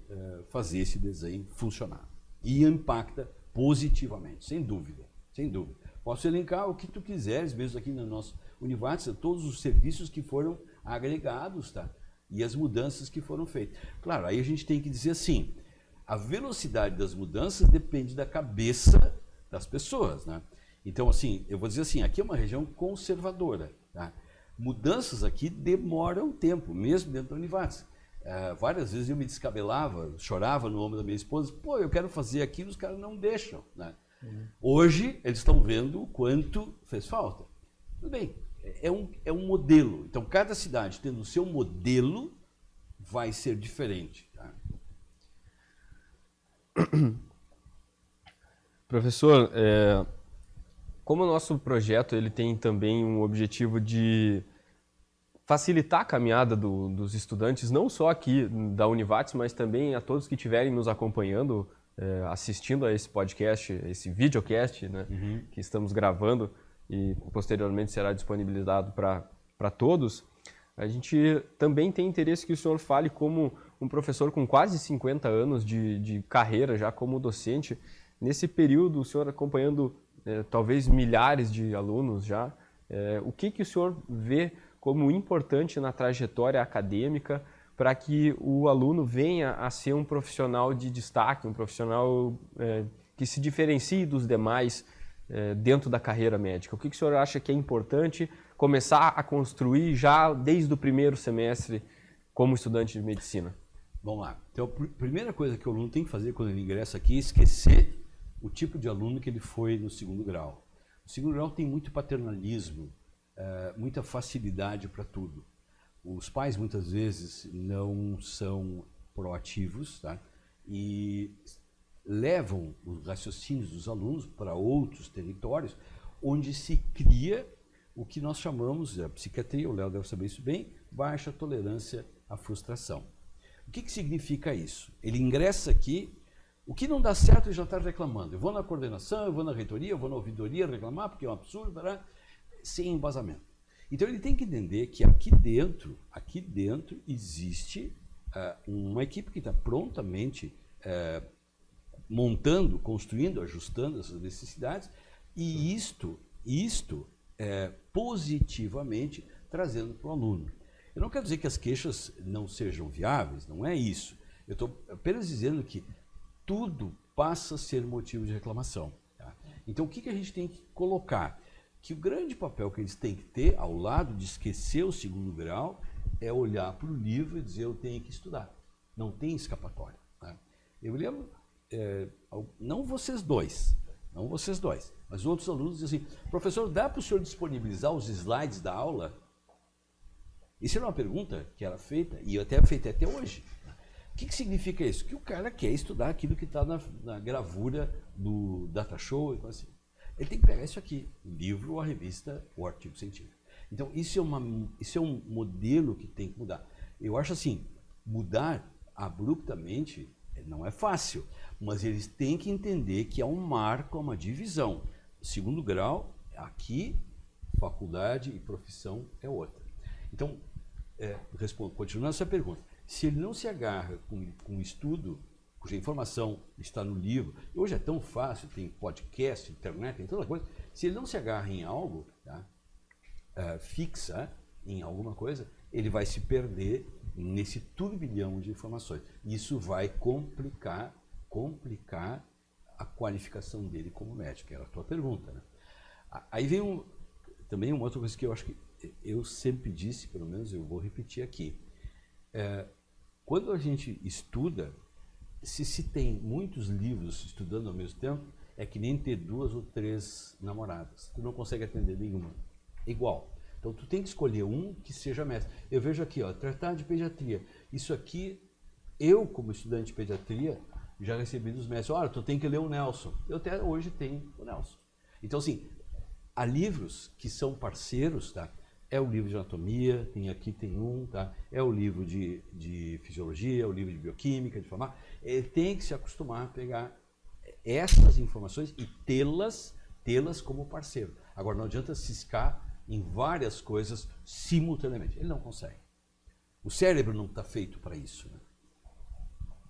fazer esse desenho funcionar. E impacta positivamente, sem dúvida, sem dúvida. Posso elencar o que tu quiseres, mesmo aqui no nosso Univates, todos os serviços que foram agregados, tá? E as mudanças que foram feitas. Claro, aí a gente tem que dizer assim, a velocidade das mudanças depende da cabeça das pessoas, né? Então, assim, eu vou dizer assim, aqui é uma região conservadora, tá? Mudanças aqui demoram tempo, mesmo dentro da Univates. Várias vezes eu me descabelava, chorava no ombro da minha esposa, pô, eu quero fazer aquilo, os caras não deixam, né? Hoje, eles estão vendo o quanto fez falta. Tudo bem, é um modelo. Então, cada cidade tendo o seu modelo, vai ser diferente. Tá? Professor, como o nosso projeto ele tem também um objetivo de facilitar a caminhada dos estudantes, não só aqui da Univates, mas também a todos que estiverem nos acompanhando, assistindo a esse podcast, esse videocast, né, que estamos gravando e posteriormente será disponibilizado para todos, a gente também tem interesse que o senhor fale como um professor com quase 50 anos de carreira já como docente. Nesse período, o senhor acompanhando talvez milhares de alunos já, o que o senhor vê como importante na trajetória acadêmica para que o aluno venha a ser um profissional de destaque, um profissional que se diferencie dos demais dentro da carreira médica? O que o senhor acha que é importante começar a construir já desde o primeiro semestre como estudante de medicina? Vamos lá. Então, a primeira coisa que o aluno tem que fazer quando ele ingressa aqui é esquecer o tipo de aluno que ele foi no segundo grau. O segundo grau tem muito paternalismo, muita facilidade para tudo. Os pais muitas vezes não são proativos, tá? E levam os raciocínios dos alunos para outros territórios, onde se cria o que nós chamamos, a psiquiatria, o Léo deve saber isso bem, baixa tolerância à frustração. O que significa isso? Ele ingressa aqui, o que não dá certo ele já está reclamando. Eu vou na coordenação, eu vou na reitoria, eu vou na ouvidoria reclamar porque é um absurdo, sem embasamento. Então ele tem que entender que aqui dentro existe uma equipe que está prontamente montando, construindo, ajustando essas necessidades e isto positivamente trazendo para o aluno. Eu não quero dizer que as queixas não sejam viáveis, não é isso. Eu estou apenas dizendo que tudo passa a ser motivo de reclamação. Tá? Então, o que a gente tem que colocar? Que o grande papel que eles têm que ter, ao lado de esquecer o segundo grau, é olhar para o livro e dizer, eu tenho que estudar. Não tem escapatória. Tá? Eu lembro, não vocês dois, mas outros alunos dizem assim, professor, dá para o senhor disponibilizar os slides da aula? Isso era uma pergunta que era feita, e até é feita até hoje. O que significa isso? Que o cara quer estudar aquilo que está na gravura do data show. Então, assim, ele tem que pegar isso aqui, o livro, a revista, o artigo científico. Então, isso é um modelo que tem que mudar. Eu acho assim, mudar abruptamente não é fácil, mas eles têm que entender que é um marco, uma divisão. Segundo grau, aqui, faculdade e profissão é outra. Então, continuando essa pergunta, se ele não se agarra com o estudo, cuja informação está no livro, hoje é tão fácil, tem podcast, internet, tem toda coisa, se ele não se agarra em algo, tá, fixa em alguma coisa, ele vai se perder nesse turbilhão de informações. Isso vai complicar a qualificação dele como médico, que era a tua pergunta. Né? Aí vem também uma outra coisa que eu acho que eu sempre disse, pelo menos eu vou repetir aqui. Quando a gente estuda, se tem muitos livros estudando ao mesmo tempo, é que nem ter 2 ou 3 namoradas. Tu não consegue atender nenhuma. Igual. Então tu tem que escolher um que seja mestre. Eu vejo aqui, tratado de pediatria. Isso aqui, eu como estudante de pediatria, já recebi dos mestres. Olha, tu tem que ler o Nelson. Eu até hoje tenho o Nelson. Então assim, há livros que são parceiros, tá? É o livro de anatomia, tem um, tá? É o livro de fisiologia, é o livro de bioquímica, de farmácia. Ele tem que se acostumar a pegar essas informações e tê-las como parceiro. Agora, não adianta ciscar em várias coisas simultaneamente. Ele não consegue. O cérebro não está feito para isso. Né?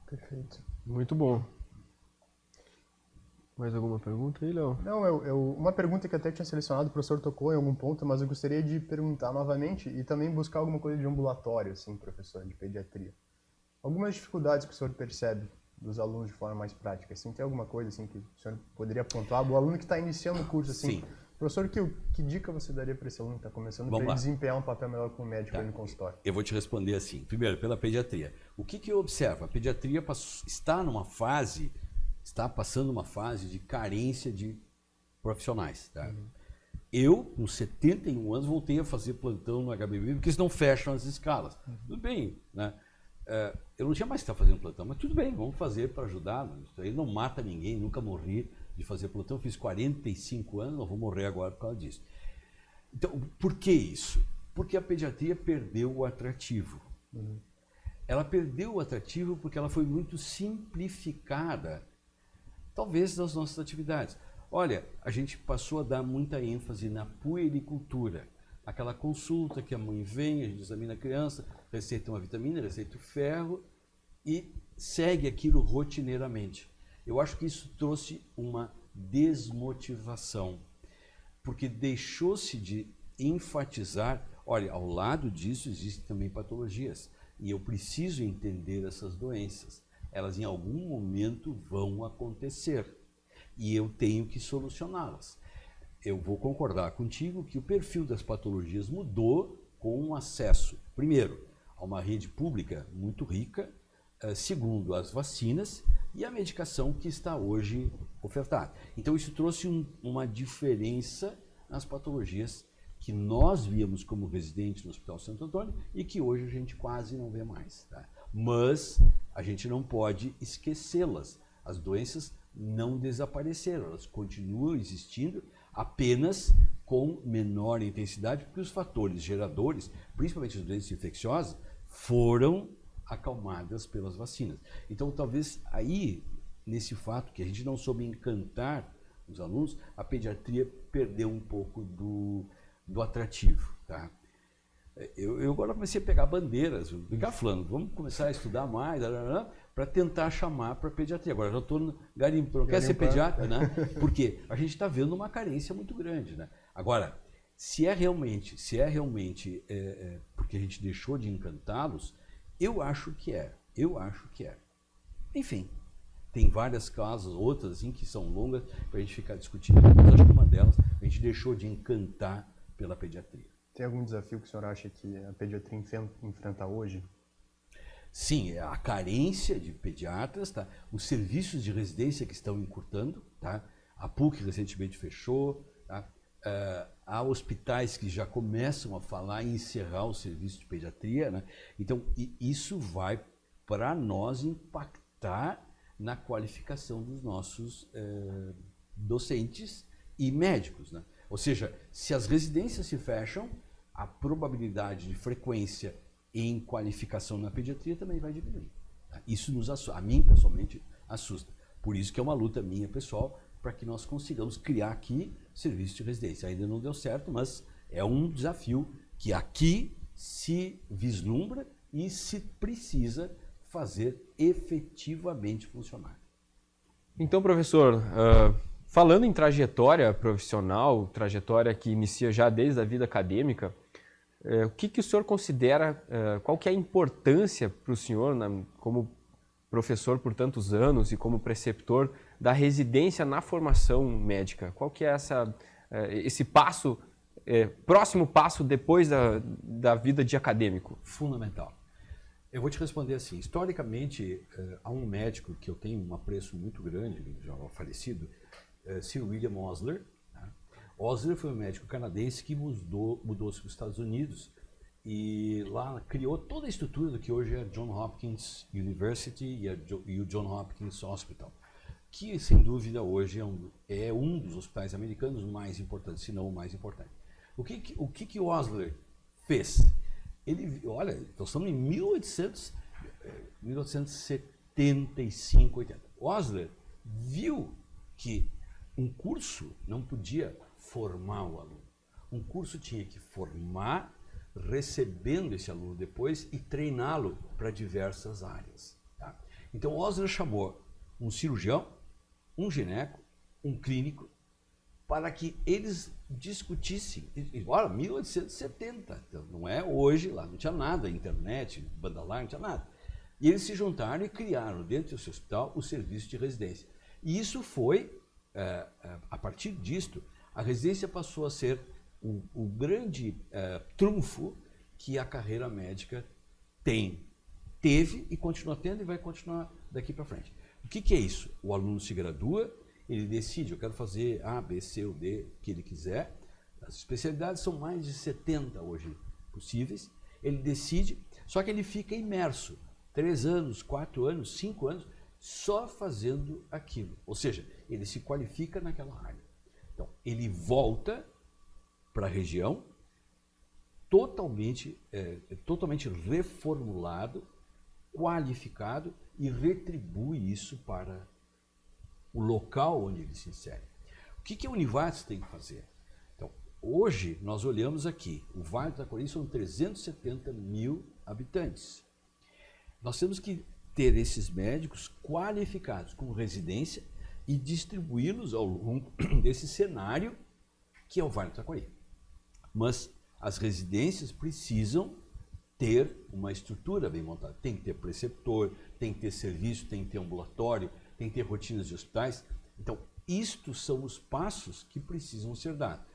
Perfeito. Muito bom. Mais alguma pergunta aí, Léo? Não, uma pergunta que até tinha selecionado, o professor tocou em algum ponto, mas eu gostaria de perguntar novamente e também buscar alguma coisa de ambulatório, assim, professor, de pediatria. Algumas dificuldades que o senhor percebe dos alunos de forma mais prática, assim, tem alguma coisa assim que o senhor poderia pontuar? O aluno que está iniciando o curso, assim, Sim. Professor, que dica você daria para esse aluno que está começando para ele desempenhar um papel melhor como médico aí no consultório? Eu vou te responder assim. Primeiro, pela pediatria. O que eu observo? A pediatria está passando uma fase de carência de profissionais. Tá? Eu, com 71 anos, voltei a fazer plantão no HBB, porque eles não fecham as escalas. Tudo bem, né? Eu não tinha mais que estar fazendo plantão, mas tudo bem, vamos fazer para ajudar. Isso aí não mata ninguém, nunca morri de fazer plantão, fiz 45 anos, não vou morrer agora por causa disso. Então, por que isso? Porque a pediatria perdeu o atrativo. Ela perdeu o atrativo porque ela foi muito simplificada, talvez, nas nossas atividades. Olha, a gente passou a dar muita ênfase na puericultura. Aquela consulta que a mãe vem, a gente examina a criança, receita uma vitamina, receita o ferro e segue aquilo rotineiramente. Eu acho que isso trouxe uma desmotivação, porque deixou-se de enfatizar, olha, ao lado disso existem também patologias, e eu preciso entender essas doenças. Elas em algum momento vão acontecer, e eu tenho que solucioná-las. Eu vou concordar contigo que o perfil das patologias mudou com o acesso, primeiro, a uma rede pública muito rica, segundo, as vacinas e a medicação que está hoje ofertada. Então isso trouxe uma diferença nas patologias que nós víamos como residentes no Hospital Santo Antônio e que hoje a gente quase não vê mais. Tá? Mas a gente não pode esquecê-las. As doenças não desapareceram, elas continuam existindo, apenas com menor intensidade, porque os fatores geradores, principalmente as doenças infecciosas, foram acalmadas pelas vacinas. Então, talvez aí, nesse fato que a gente não soube encantar os alunos, a pediatria perdeu um pouco do atrativo. Tá? Eu agora comecei a pegar bandeiras, ficar falando, vamos começar a estudar mais, para tentar chamar para a pediatria. Agora já estou garimpando, quer ser pediatra, né? Porque a gente está vendo uma carência muito grande. Né? Agora, se é realmente porque a gente deixou de encantá-los, eu acho que é. Enfim, tem várias causas, outras assim, que são longas para a gente ficar discutindo, mas acho que uma delas a gente deixou de encantar pela pediatria. Tem algum desafio que o senhor acha que a pediatria enfrenta hoje? Sim, a carência de pediatras, tá? Os serviços de residência que estão encurtando, tá? A PUC recentemente fechou, tá? Há hospitais que já começam a falar em encerrar o serviço de pediatria, né? Então, isso vai, para nós, impactar na qualificação dos nossos docentes e médicos, né? Ou seja, se as residências se fecham, a probabilidade de frequência em qualificação na pediatria também vai diminuir. Tá? Isso a mim pessoalmente assusta. Por isso que é uma luta minha pessoal para que nós consigamos criar aqui serviço de residência. Ainda não deu certo, mas é um desafio que aqui se vislumbra e se precisa fazer efetivamente funcionar. Então, professor, falando em trajetória profissional, trajetória que inicia já desde a vida acadêmica, o que o senhor considera, qual que é a importância para o senhor, como professor por tantos anos e como preceptor, da residência na formação médica? Qual que é esse passo, próximo passo depois da vida de acadêmico? Fundamental. Eu vou te responder assim, historicamente, há um médico que eu tenho um apreço muito grande, já falecido, Sir William Osler. Osler foi um médico canadense que mudou-se para os Estados Unidos e lá criou toda a estrutura do que hoje é Johns Hopkins University e o Johns Hopkins Hospital, que sem dúvida hoje é um dos hospitais americanos mais importantes, se não o mais importante. O que Osler fez? Olha, nós estamos em 1875, 80. Osler viu que um curso não podia formar o aluno. Um curso tinha que formar, recebendo esse aluno depois e treiná-lo para diversas áreas. Tá? Então, Osler chamou um cirurgião, um gineco, um clínico, para que eles discutissem. Olha, 1870, então não é hoje, lá não tinha nada, internet, banda larga, não tinha nada. E eles se juntaram e criaram dentro do seu hospital o serviço de residência. E isso foi, a partir disto, a residência passou a ser o grande trunfo que a carreira médica teve e continua tendo e vai continuar daqui para frente. O que é isso? O aluno se gradua, ele decide, eu quero fazer A, B, C ou D, que ele quiser. As especialidades são mais de 70 hoje possíveis. Ele decide, só que ele fica imerso 3 anos, 4 anos, 5 anos, só fazendo aquilo. Ou seja, ele se qualifica naquela área. Então, ele volta para a região totalmente reformulado, qualificado e retribui isso para o local onde ele se insere. O que a Univates tem que fazer? Então, hoje nós olhamos aqui, o Vale do Taquari são 370 mil habitantes. Nós temos que ter esses médicos qualificados com residência e distribuí-los ao longo desse cenário que é o Vale do Taquari. Mas as residências precisam ter uma estrutura bem montada. Tem que ter preceptor, tem que ter serviço, tem que ter ambulatório, tem que ter rotinas de hospitais. Então, isto são os passos que precisam ser dados.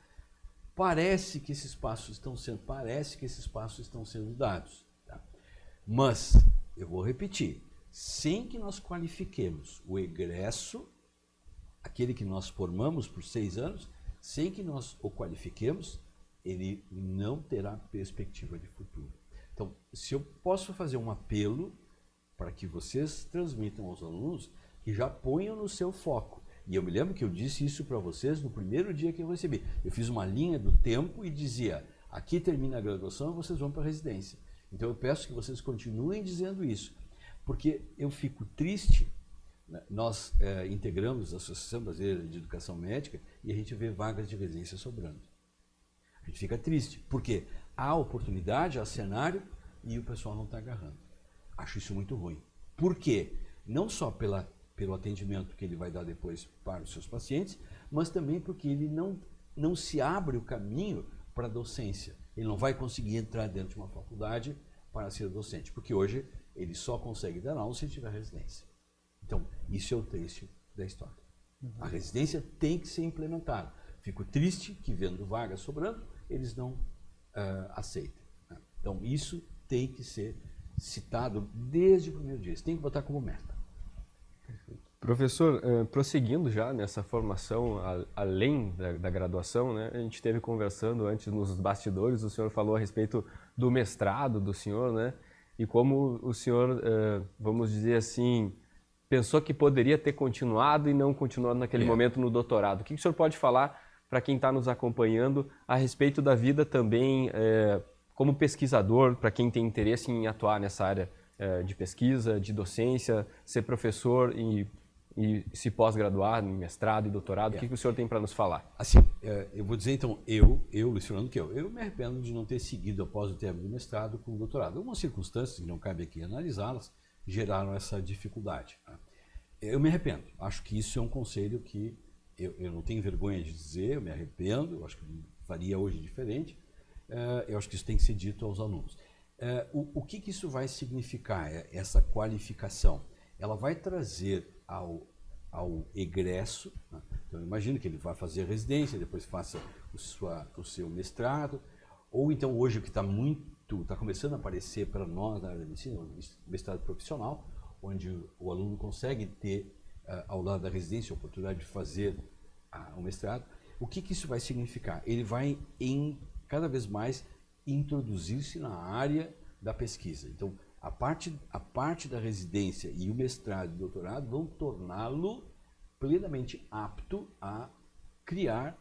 Parece que esses passos estão sendo dados. Tá? Mas, eu vou repetir, sem que nós qualifiquemos o egresso, aquele que nós formamos por 6 anos, sem que nós o qualifiquemos, ele não terá perspectiva de futuro. Então, se eu posso fazer um apelo para que vocês transmitam aos alunos, que já ponham no seu foco. E eu me lembro que eu disse isso para vocês no primeiro dia que eu recebi. Eu fiz uma linha do tempo e dizia, aqui termina a graduação e vocês vão para a residência. Então eu peço que vocês continuem dizendo isso, porque eu fico triste. Nós integramos a Associação Brasileira de Educação Médica e a gente vê vagas de residência sobrando. A gente fica triste, porque há oportunidade, há cenário e o pessoal não está agarrando. Acho isso muito ruim. Por quê? Não só pelo atendimento que ele vai dar depois para os seus pacientes, mas também porque ele não se abre o caminho para a docência. Ele não vai conseguir entrar dentro de uma faculdade para ser docente, porque hoje ele só consegue dar aula se tiver residência. Então, isso é o triste da história. A residência tem que ser implementada. Fico triste que, vendo vagas sobrando, eles não aceitem. Né? Então, isso tem que ser citado desde o primeiro dia. Você tem que botar como meta. Professor, prosseguindo já nessa formação além da graduação, né, a gente esteve conversando antes nos bastidores, o senhor falou a respeito do mestrado do senhor, né, e como o senhor, vamos dizer assim, pensou que poderia ter continuado e não continuado naquele momento no doutorado. O que o senhor pode falar para quem está nos acompanhando a respeito da vida também como pesquisador, para quem tem interesse em atuar nessa área de pesquisa, de docência, ser professor e se pós-graduar em mestrado e doutorado? O que o senhor tem para nos falar? Assim, eu vou dizer então, Luiz Fernando, eu me arrependo de não ter seguido após o término do mestrado com o doutorado. Algumas circunstâncias, que não cabe aqui analisá-las, geraram essa dificuldade. Eu me arrependo. Acho que isso é um conselho que eu não tenho vergonha de dizer, eu me arrependo, eu acho que faria hoje diferente. Eu acho que isso tem que ser dito aos alunos. O que isso vai significar, essa qualificação? Ela vai trazer ao egresso, né? Então eu imagino que ele vai fazer a residência, depois faça o seu mestrado, ou então hoje o que está começando a aparecer para nós na área da medicina, o mestrado profissional, onde o aluno consegue ter, ao lado da residência, a oportunidade de fazer o mestrado. O que isso vai significar? Ele vai, cada vez mais, introduzir-se na área da pesquisa. Então, a parte da residência e o mestrado e o doutorado vão torná-lo plenamente apto a criar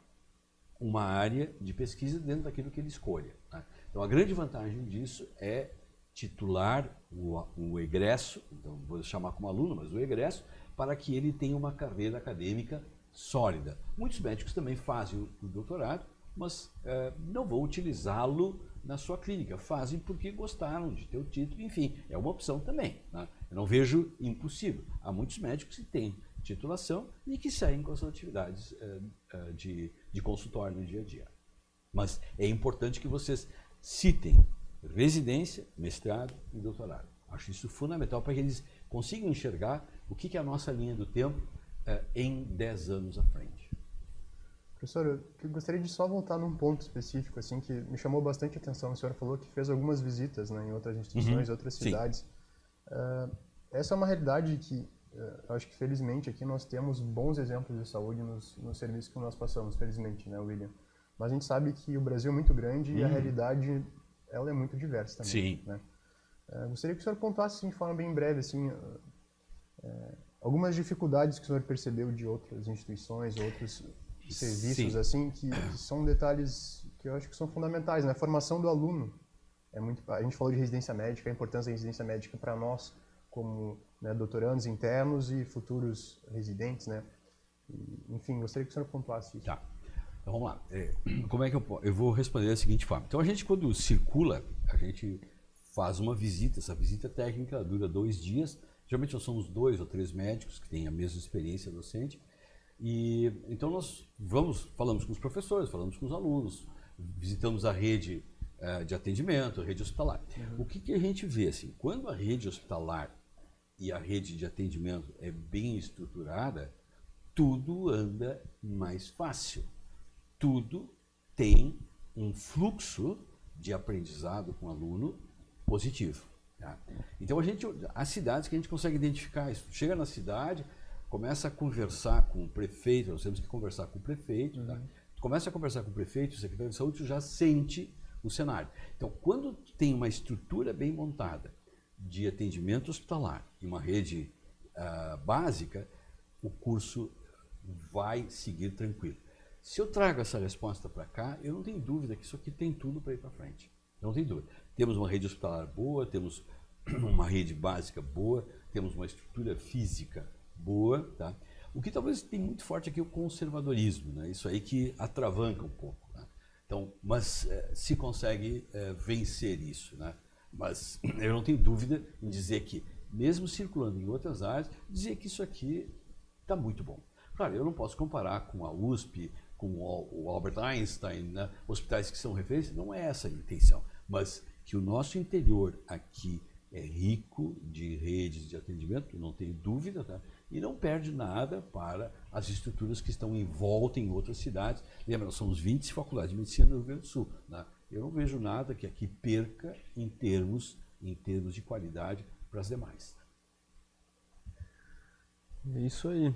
uma área de pesquisa dentro daquilo que ele escolha. Tá? Então, a grande vantagem disso é titular o egresso, então vou chamar como aluno, mas o egresso, para que ele tenha uma carreira acadêmica sólida. Muitos médicos também fazem o doutorado, mas não vão utilizá-lo na sua clínica. Fazem porque gostaram de ter o título, enfim, é uma opção também. Né? Eu não vejo impossível. Há muitos médicos que têm titulação e que seguem com as suas atividades de consultório no dia a dia. Mas é importante que vocês citem residência, mestrado e doutorado. Acho isso fundamental para que eles consigam enxergar o que é a nossa linha do tempo em 10 anos à frente. Professor, eu gostaria de só voltar num ponto específico assim que me chamou bastante atenção. O senhor falou que fez algumas visitas, né, em outras instituições, outras cidades. Essa é uma realidade que eu acho que felizmente aqui nós temos bons exemplos de saúde nos serviços que nós passamos, felizmente, né, William? Mas a gente sabe que o Brasil é muito grande e a realidade ela é muito diversa também. Sim. Né? Gostaria que o senhor pontuasse assim, de forma bem breve assim, algumas dificuldades que o senhor percebeu de outras instituições, outros serviços, assim, que são detalhes que eu acho que são fundamentais, né? A formação do aluno a gente falou de residência médica, a importância da residência médica para nós como, né, doutorandos internos e futuros residentes, né? Enfim, gostaria que o senhor pontuasse isso. Tá. Então vamos lá. Como é que eu vou responder da seguinte forma? Então a gente, quando circula, a gente faz uma visita. Essa visita técnica dura 2 dias. Geralmente nós somos 2 ou 3 médicos que têm a mesma experiência docente. E então nós falamos com os professores, falamos com os alunos, visitamos a rede de atendimento, a rede hospitalar. O que a gente vê assim? Quando a rede hospitalar e a rede de atendimento é bem estruturada, tudo anda mais fácil. Tudo tem um fluxo de aprendizado com o aluno positivo. Tá? Então há cidades que a gente consegue identificar isso. Chega na cidade, começa a conversar com o prefeito, nós temos que conversar com o prefeito. Tá? Começa a conversar com o prefeito, o secretário de saúde já sente o cenário. Então, quando tem uma estrutura bem montada de atendimento hospitalar e uma rede básica, o curso vai seguir tranquilo. Se eu trago essa resposta para cá, eu não tenho dúvida que isso aqui tem tudo para ir para frente. Não tem dúvida. Temos uma rede hospitalar boa, temos uma rede básica boa, temos uma estrutura física boa, tá? O que talvez tem muito forte aqui é o conservadorismo, né? Isso aí que atravanca um pouco, né? Então, mas se consegue vencer isso, né? Mas eu não tenho dúvida em dizer que, mesmo circulando em outras áreas, dizer que isso aqui está muito bom. Claro, eu não posso comparar com a USP, com o Albert Einstein, né? Hospitais que são referência, não é essa a intenção, mas que o nosso interior aqui é rico de redes de atendimento, não tenho dúvida, tá? E não perde nada para as estruturas que estão em volta em outras cidades. Lembra, nós somos 20 faculdades de medicina no Rio Grande do Sul, né? Eu não vejo nada que aqui perca em termos de qualidade para as demais. É isso aí.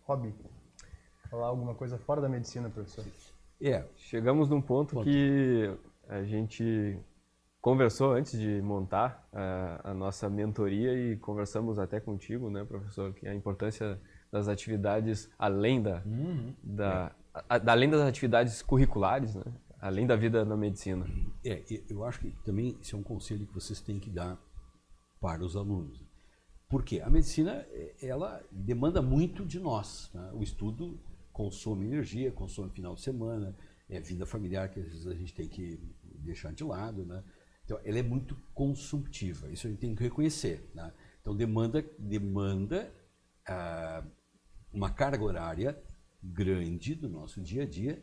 Hobby. Falar alguma coisa fora da medicina, professor? Chegamos num ponto que a gente conversou antes de montar a nossa mentoria e conversamos até contigo, né, professor, que a importância das atividades além além das atividades curriculares, né, além da vida na medicina. Eu acho que também isso é um conselho que vocês têm que dar para os alunos. Porque a medicina, ela demanda muito de nós, né? O estudo consome energia, consome final de semana, vida familiar que às vezes a gente tem que deixar de lado, né? Então, ela é muito consumptiva, isso a gente tem que reconhecer, né? Então, demanda uma carga horária grande do nosso dia a dia,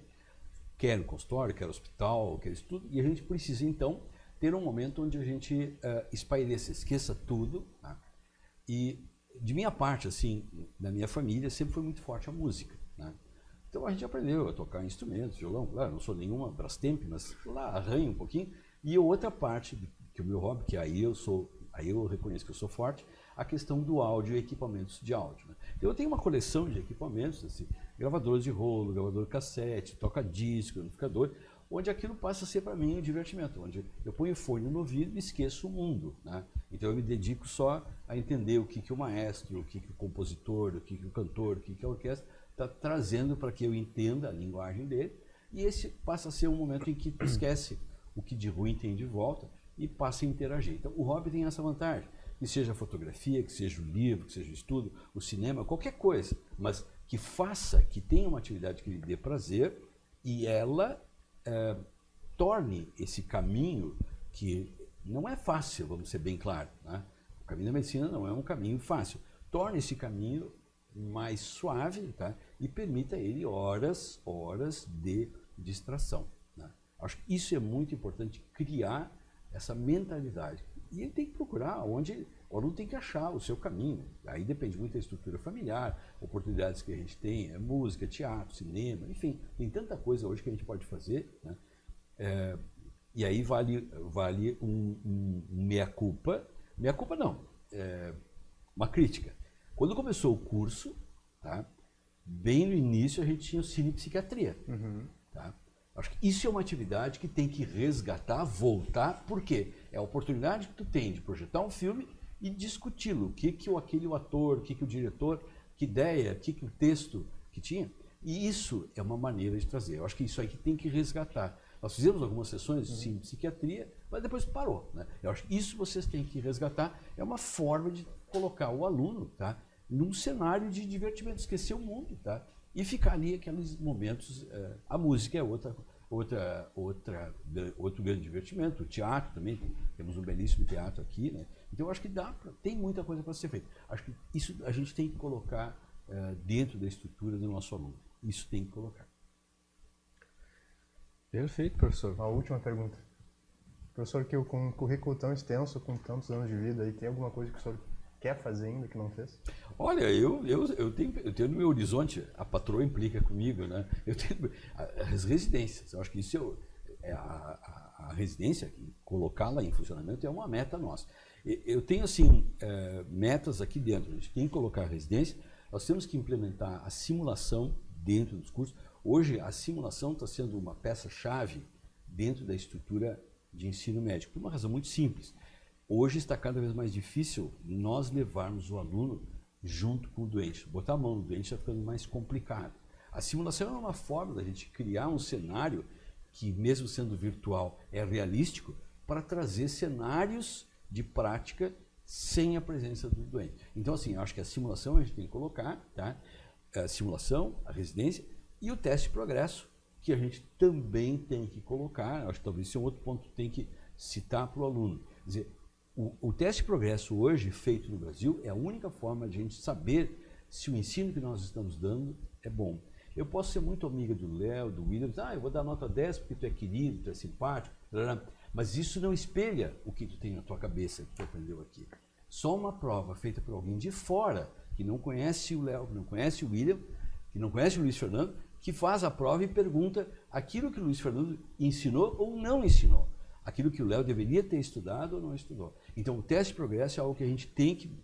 quer no consultório, quer no hospital, quer isso tudo, e a gente precisa, então, ter um momento onde a gente espaireça, esqueça tudo, tá? E, de minha parte, assim, da minha família, sempre foi muito forte a música, né? Então, a gente aprendeu a tocar instrumentos, violão, claro, não sou nenhuma Brastemp, mas lá arranho um pouquinho. E outra parte, que é o meu hobby, que aí eu reconheço que eu sou forte, a questão do áudio e equipamentos de áudio, né? Então, eu tenho uma coleção de equipamentos, assim, gravadores de rolo, gravador cassete, toca-disco, amplificador, onde aquilo passa a ser para mim um divertimento, onde eu ponho o fone no ouvido e esqueço o mundo, né? Então eu me dedico só a entender o que o maestro, o que o compositor, o que o cantor, o que a orquestra está trazendo para que eu entenda a linguagem dele, e esse passa a ser um momento em que tu esquece o que de ruim tem de volta e passa a interagir. Então o hobby tem essa vantagem, que seja a fotografia, que seja o livro, que seja o estudo, o cinema, qualquer coisa, mas que faça, que tenha uma atividade que lhe dê prazer e ela torne esse caminho, que não é fácil, vamos ser bem claros, né? O caminho da medicina não é um caminho fácil, torne esse caminho mais suave, tá? E permita a ele horas de distração, né? Acho que isso é muito importante, criar essa mentalidade. E ele tem que procurar onde o aluno tem que achar o seu caminho. Aí depende muito da estrutura familiar, oportunidades que a gente tem, música, teatro, cinema, enfim, tem tanta coisa hoje que a gente pode fazer, né? E aí vale um meia-culpa. Meia-culpa não, uma crítica. Quando começou o curso, tá, bem no início a gente tinha o cinepsiquiatria. Tá? Acho que isso é uma atividade que tem que resgatar, voltar, porque é a oportunidade que tu tem de projetar um filme e discuti-lo. O que aquele ator, o que o diretor, que ideia, o que o texto que tinha. E isso é uma maneira de trazer. Eu acho que isso aí que tem que resgatar. Nós fizemos algumas sessões de cinepsiquiatria, mas depois parou, né? Eu acho que isso vocês têm que resgatar. É uma forma de colocar o aluno, tá, num cenário de divertimento, esquecer o mundo, tá? E ficar ali aqueles momentos. A música é outro grande divertimento, o teatro também, temos um belíssimo teatro aqui, né? Então eu acho que tem muita coisa para ser feita. Acho que isso a gente tem que colocar dentro da estrutura do nosso aluno. Isso tem que colocar. Perfeito, professor. A última pergunta. Professor, que com um currículo tão extenso, com tantos anos de vida, aí, tem alguma coisa que o senhor quer fazer ainda que não fez? Olha, eu tenho no meu horizonte, a patroa implica comigo, né? Eu tenho as residências. Eu acho que isso a residência, colocá-la em funcionamento é uma meta nossa. Eu tenho, assim, metas aqui dentro. A gente tem que colocar a residência, nós temos que implementar a simulação dentro dos cursos. Hoje, a simulação está sendo uma peça-chave dentro da estrutura de ensino médico, por uma razão muito simples. Hoje está cada vez mais difícil nós levarmos o aluno junto com o doente. Botar a mão no doente está ficando mais complicado. A simulação é uma forma da gente criar um cenário que mesmo sendo virtual é realístico, para trazer cenários de prática sem a presença do doente. Então, assim, eu acho que a simulação a gente tem que colocar, tá? A simulação, a residência e o teste de progresso, que a gente também tem que colocar. Acho que talvez esse é um outro ponto que tem que citar para o aluno. Quer dizer, o teste de progresso hoje, feito no Brasil, é a única forma de a gente saber se o ensino que nós estamos dando é bom. Eu posso ser muito amiga do Léo, do William, eu vou dar nota 10 porque tu é querido, tu é simpático, mas isso não espelha o que tu tem na tua cabeça, que tu aprendeu aqui. Só uma prova feita por alguém de fora, que não conhece o Léo, que não conhece o William, que não conhece o Luiz Fernando, que faz a prova e pergunta aquilo que o Luiz Fernando ensinou ou não ensinou. Aquilo que o Léo deveria ter estudado ou não estudou. Então, o teste de progresso é algo que a gente tem que,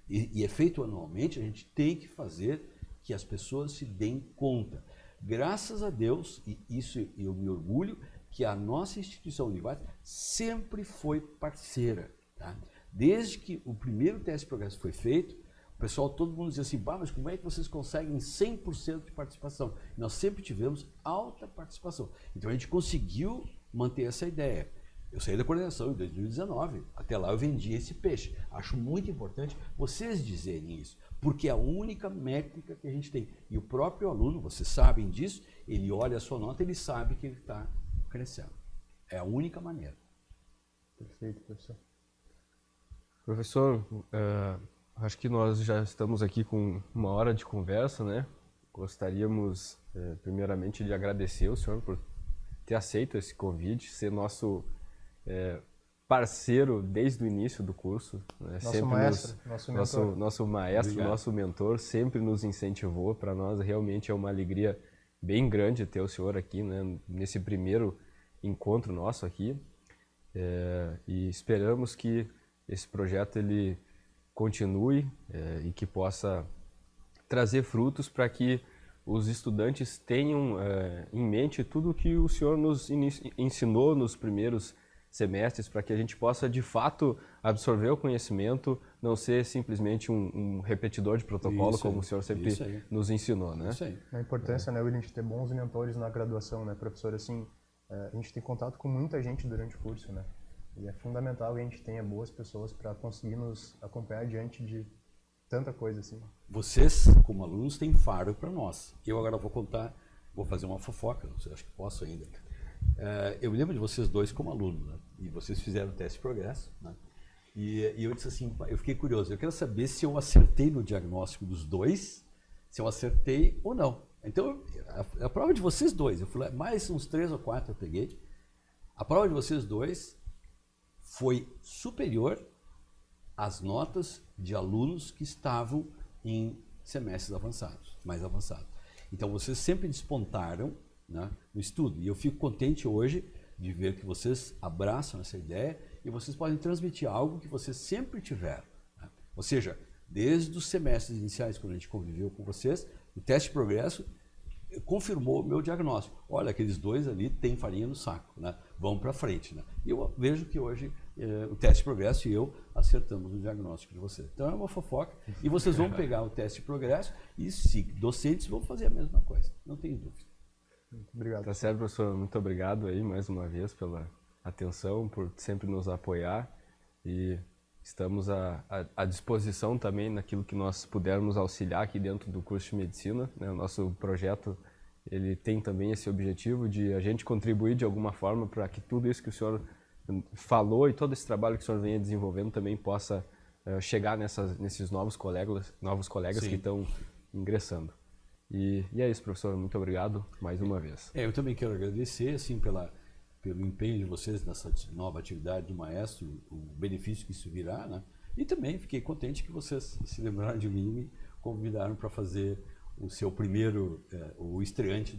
e é feito anualmente, a gente tem que fazer que as pessoas se deem conta. Graças a Deus, e isso eu me orgulho, que a nossa instituição Univate sempre foi parceira. Tá? Desde que o primeiro teste de progresso foi feito, o pessoal, todo mundo dizia assim, mas como é que vocês conseguem 100% de participação? Nós sempre tivemos alta participação. Então, a gente conseguiu manter essa ideia. Eu saí da coordenação em 2019, até lá eu vendi esse peixe. Acho muito importante vocês dizerem isso, porque é a única métrica que a gente tem. E o próprio aluno, vocês sabem disso, ele olha a sua nota, ele sabe que ele está crescendo. É a única maneira. Perfeito, professor. Professor, acho que nós já estamos aqui com 1 hora de conversa, né? Gostaríamos, primeiramente, de agradecer ao senhor por ter aceito esse convite, ser nosso parceiro desde o início do curso. Né? Nosso sempre maestro, nosso mentor. Nosso maestro, Obrigado. nosso mentor, sempre nos incentivou. Para nós, realmente é uma alegria bem grande ter o senhor aqui, né? Nesse primeiro encontro nosso aqui. E esperamos que esse projeto ele continue e que possa trazer frutos para que os estudantes tenham em mente tudo o que o senhor nos ensinou nos primeiros semestres, para que a gente possa de fato absorver o conhecimento, não ser simplesmente um repetidor de protocolo, como o senhor sempre nos ensinou, né? Isso aí. A importância, né, William, de ter bons mentores na graduação, né, professor? Assim, a gente tem contato com muita gente durante o curso, né? E é fundamental que a gente tenha boas pessoas para conseguir nos acompanhar diante de tanta coisa assim. Vocês, como alunos, têm faro para nós. Eu agora vou fazer uma fofoca, não sei, acho que posso ainda. Eu me lembro de vocês dois como alunos, né? E vocês fizeram o teste de progresso, né? E eu disse assim, eu fiquei curioso, eu quero saber se eu acertei no diagnóstico dos dois, se eu acertei ou não. Então, a prova de vocês dois, eu fui lá, mais uns 3 ou 4 eu peguei, a prova de vocês dois foi superior às notas de alunos que estavam em semestres avançados, mais avançados. Então, vocês sempre despontaram, né, no estudo. E eu fico contente hoje de ver que vocês abraçam essa ideia e vocês podem transmitir algo que vocês sempre tiveram. Né? Ou seja, desde os semestres iniciais, quando a gente conviveu com vocês, o teste de progresso confirmou o meu diagnóstico. Olha, aqueles dois ali têm farinha no saco, né? Vão para frente. Né? E eu vejo que hoje o teste de progresso e eu acertamos o diagnóstico de vocês. Então é uma fofoca. E vocês vão pegar o teste de progresso e, se docentes, vão fazer a mesma coisa. Não tem dúvida. Muito obrigado. Tá certo, professor. Muito obrigado aí mais uma vez pela atenção, por sempre nos apoiar, e estamos à disposição também naquilo que nós pudermos auxiliar aqui dentro do curso de medicina. Né? O nosso projeto ele tem também esse objetivo de a gente contribuir de alguma forma para que tudo isso que o senhor falou e todo esse trabalho que o senhor venha desenvolvendo também possa chegar nesses novos colegas Sim. que estão ingressando. E é isso, professor. Muito obrigado mais uma vez. Eu também quero agradecer assim, pelo empenho de vocês nessa nova atividade do maestro, o benefício que isso virá, né? E também fiquei contente que vocês se lembraram de mim e me convidaram para fazer o seu primeiro, o estreante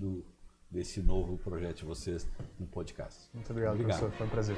desse novo projeto de vocês no podcast. Muito obrigado, professor. Foi um prazer.